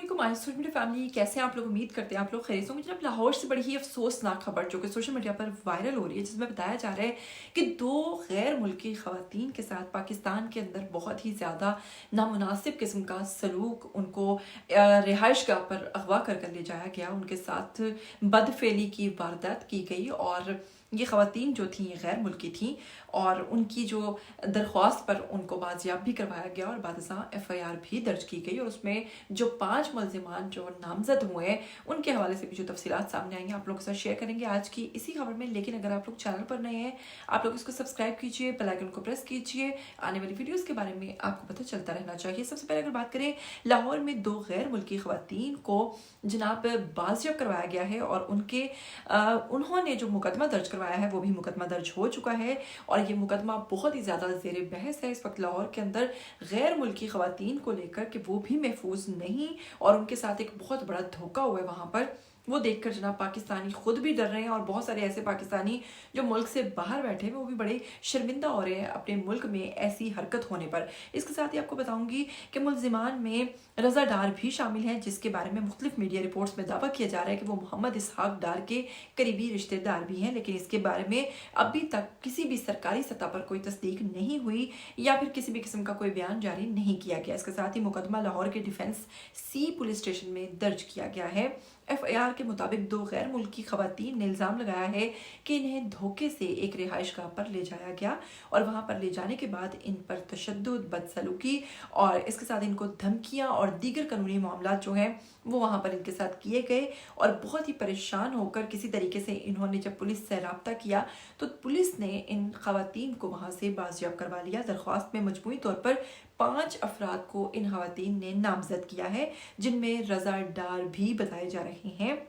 अस्सलाम वालेकुम social media family, कैसे हैं आप लोग? उम्मीद करते हैं आप लोग खैरियत से होंगे। जनाब, लाहौर से बड़ी ही अफसोसनाक खबर जो कि सोशल मीडिया पर वायरल हो रही है, जिसमें बताया जा रहा है कि 2 गैर मुल्की खवातीन के साथ पाकिस्तान के अंदर बहुत ही ज़्यादा नामुनासिब किस्म का सलूक, उनको रिहाइश गाह पर अगवा कर ले जाया गया, उनके साथ बदफेली की वारदात की गई। और ये खवातीन जो थी ये गैर मुल्की थी और उनकी जो दरख्वास्त पर उनको बाजियाब भी करवाया गया और बादशाह FIR भी दर्ज की गई। और उसमें जो 5 मुल्ज़िमान जो नामजद हुए हैं उनके हवाले से भी जो तफसीलात सामने आई हैं आप लोगों के साथ शेयर करेंगे आज की इसी खबर में। लेकिन अगर आप लोग चैनल पर नए हैं, आप लोग इसको सब्सक्राइब कीजिए, बेल आइकन को प्रेस कीजिए, आने वाली वीडियोज़ के बारे में आपको पता चलता रहना चाहिए। सबसे पहले अगर बात करें, लाहौर में 2 गैर मुल्की खवातीन को जनाब बाजियाब करवाया गया है और उन्होंने जो मुकदमा दर्ज करवाया है वो भी मुकदमा दर्ज हो चुका है। और ये मुकदमा बहुत ही ज़्यादा ज़ेर बहस है इस वक्त लाहौर के अंदर गैर मुल्की खवातीन को लेकर कि वो भी महफूज नहीं और उनके साथ एक बहुत बड़ा धोखा हुआ है वहाँ पर। वो देखकर जनाब पाकिस्तानी खुद भी डर रहे हैं और बहुत सारे ऐसे पाकिस्तानी जो मुल्क से बाहर बैठे हैं वो भी बड़े शर्मिंदा हो रहे हैं अपने मुल्क में ऐसी हरकत होने पर। इसके साथ ही आपको बताऊंगी कि मुल्जिमान में रज़ा डार भी शामिल हैं, जिसके बारे में मुख्तलिफ मीडिया रिपोर्ट्स में दावा किया जा रहा है कि वो मोहम्मद इसहाक डार के करीबी रिश्तेदार भी हैं। लेकिन इसके बारे में अभी तक किसी भी सरकारी सतह पर कोई तस्दीक नहीं हुई या फिर किसी भी किस्म का कोई बयान जारी नहीं किया गया। इसके साथ ही मुकदमा लाहौर के डिफेंस C पुलिस स्टेशन में दर्ज किया गया है। FIR के मुताबिक 2 गैर मुल्की खवातीन ने इल्ज़ाम लगाया है कि इन्हें धोखे से एक रिहाइश गाह पर ले जाया गया और वहां पर ले जाने के बाद इन पर तशद्दुद, बदसलूकी और इसके साथ इनको धमकियां और दीगर कानूनी मामला जो हैं वो वहां पर इनके साथ किए गए। और बहुत ही परेशान होकर किसी तरीके से इन्होंने जब पुलिस से रब्ता किया तो पुलिस ने इन खवातीन को वहां से बाजियाब करवा लिया। दरख्वास्त में मजमूई तौर पर 5 अफराद को इन खवातीन ने नामजद किया है, जिनमें रज़ा डार भी बताए जा रहे हैं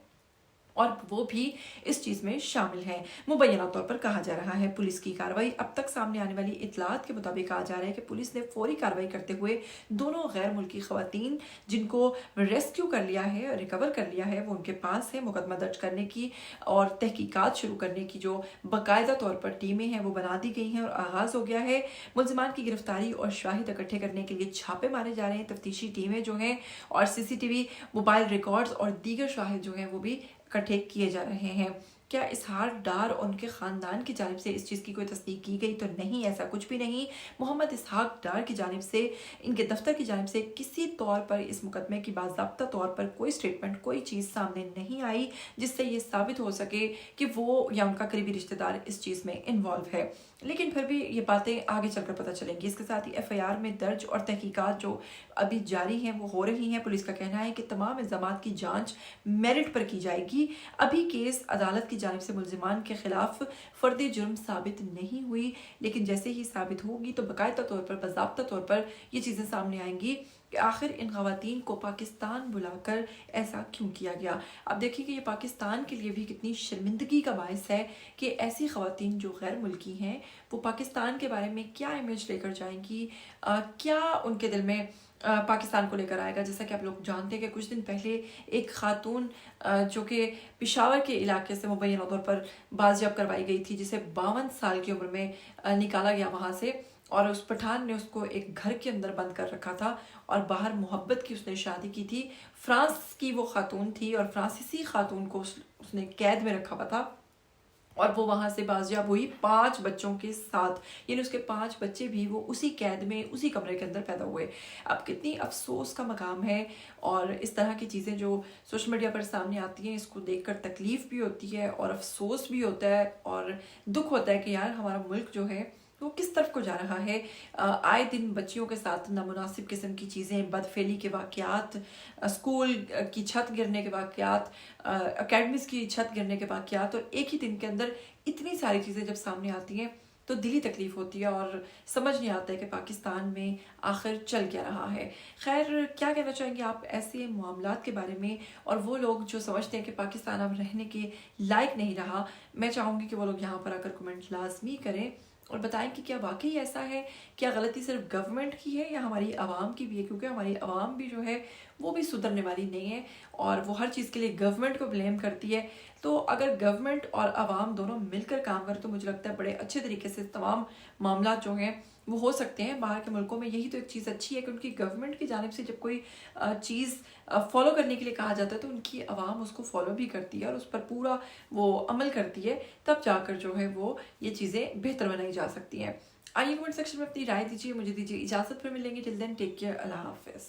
और वो भी इस चीज़ में शामिल हैं। मुबैना तौर पर कहा जा रहा है पुलिस की कार्रवाई। अब तक सामने आने वाली इतलात के मुताबिक कहा जा रहा है कि पुलिस ने फौरी कार्रवाई करते हुए दोनों गैर मुल्की खवातीन जिनको रेस्क्यू कर लिया है, रिकवर कर लिया है, वो उनके पास है। मुकदमा दर्ज करने की और तहकीकात शुरू करने की जो बाकायदा तौर पर टीमें हैं वो बना दी गई हैं और आगाज़ हो गया है। मुल्जिमान की गिरफ्तारी और शाहिद इकट्ठे करने के लिए छापे मारे जा रहे हैं। तफ्तीशी टीमें जो हैं और CCTV, मोबाइल रिकॉर्ड्स और दीगर शाहिद जो हैं वो भी इकट्ठे किए जा रहे हैं। क्या इसहाक डार और उनके ख़ानदान की जानिब से इस चीज़ की कोई तस्दीक की गई? तो नहीं, ऐसा कुछ भी नहीं। मोहम्मद इसहाक डार की जानिब से, इनके दफ्तर की जानिब से किसी तौर पर इस मुकदमे की बाज़ाब्ता तौर पर कोई स्टेटमेंट, कोई चीज़ सामने नहीं आई जिससे ये साबित हो सके कि वो या उनका करीबी रिश्तेदार इस चीज़ में इन्वॉल्व है। लेकिन फिर भी ये बातें आगे चलकर पता चलेंगी। इसके साथ ही FIR में दर्ज और तहकीकात जो अभी जारी हैं वो हो रही हैं। पुलिस का कहना है कि तमाम इल्ज़ामात की जांच मेरिट पर की जाएगी। अभी केस अदालत की जानिब से मुल्जिमान के खिलाफ फर्द जुर्म साबित नहीं हुई, लेकिन जैसे ही साबित होगी तो बाकायदा तौर पर, बाज़ाब्ता तौर पर ये चीज़ें सामने आएंगी कि आखिर इन खवातीन को पाकिस्तान बुलाकर ऐसा क्यों किया गया। अब देखिए कि ये पाकिस्तान के लिए भी कितनी शर्मिंदगी का बायस है कि ऐसी खवातीन जो गैर मुल्की हैं वो पाकिस्तान के बारे में क्या इमेज लेकर जाएंगी, क्या उनके दिल में पाकिस्तान को लेकर आएगा। जैसा कि आप लोग जानते हैं कि कुछ दिन पहले एक खातून जो कि पेशावर के इलाके से मुबैना तौर पर बाजियाब करवाई गई थी, जिसे 52 साल की उम्र में निकाला गया वहाँ से और उस पठान ने उसको एक घर के अंदर बंद कर रखा था और बाहर मोहब्बत की उसने शादी की थी। फ्रांस की वो खातून थी और फ्रांसीसी खातून को उसने कैद में रखा हुआ था और वो वहाँ से बाजियाब हुई 5 बच्चों के साथ, यानी उसके 5 बच्चे भी वो उसी कैद में, उसी कमरे के अंदर पैदा हुए। अब कितनी अफसोस का मकाम है और इस तरह की चीज़ें जो सोशल मीडिया पर सामने आती हैं इसको देखकर तकलीफ़ भी होती है और अफसोस भी होता है और दुख होता है कि यार हमारा मुल्क जो है वो किस तरफ को जा रहा है। आए दिन बच्चियों के साथ नामुनासिब किस्म की चीज़ें, बदफेली के वाक़यात, स्कूल की छत गिरने के वाक़यात, अकेडमीज़ की छत गिरने के वाक़यात, और एक ही दिन के अंदर इतनी सारी चीज़ें जब सामने आती हैं तो दिली तकलीफ़ होती है और समझ नहीं आता है कि पाकिस्तान में आखिर चल क्या रहा है। खैर, क्या कहना चाहेंगे आप ऐसे मामलात के बारे में? और वो लोग जो समझते हैं कि पाकिस्तान अब रहने के लायक नहीं रहा, मैं चाहूँगी कि वो लोग यहाँ पर आकर कमेंट लाजमी करें और बताएं कि क्या वाकई ऐसा है, क्या गलती सिर्फ गवर्नमेंट की है या हमारी आवाम की भी है, क्योंकि हमारी आवाम भी जो है वो भी सुधरने वाली नहीं है और वो हर चीज़ के लिए गवर्नमेंट को ब्लेम करती है। तो अगर गवर्नमेंट और आवाम दोनों मिलकर काम करें तो मुझे लगता है बड़े अच्छे तरीके से तमाम मामला जो हैं وہ ہو سکتے ہیں باہر کے ملکوں میں. یہی تو ایک چیز اچھی ہے کہ ان کی گورنمنٹ کی جانب سے جب کوئی چیز فالو کرنے کے لیے کہا جاتا ہے تو ان کی عوام اس کو فالو بھی کرتی ہے اور اس پر پورا وہ عمل کرتی ہے, تب جا کر جو ہے وہ یہ چیزیں بہتر بنائی جا سکتی ہیں. آئیے کمنٹ سیکشن میں اپنی رائے دیجیے. مجھے دیجیے اجازت, پر ملیں گے. ٹل دین ٹیک کیئر, اللہ حافظ.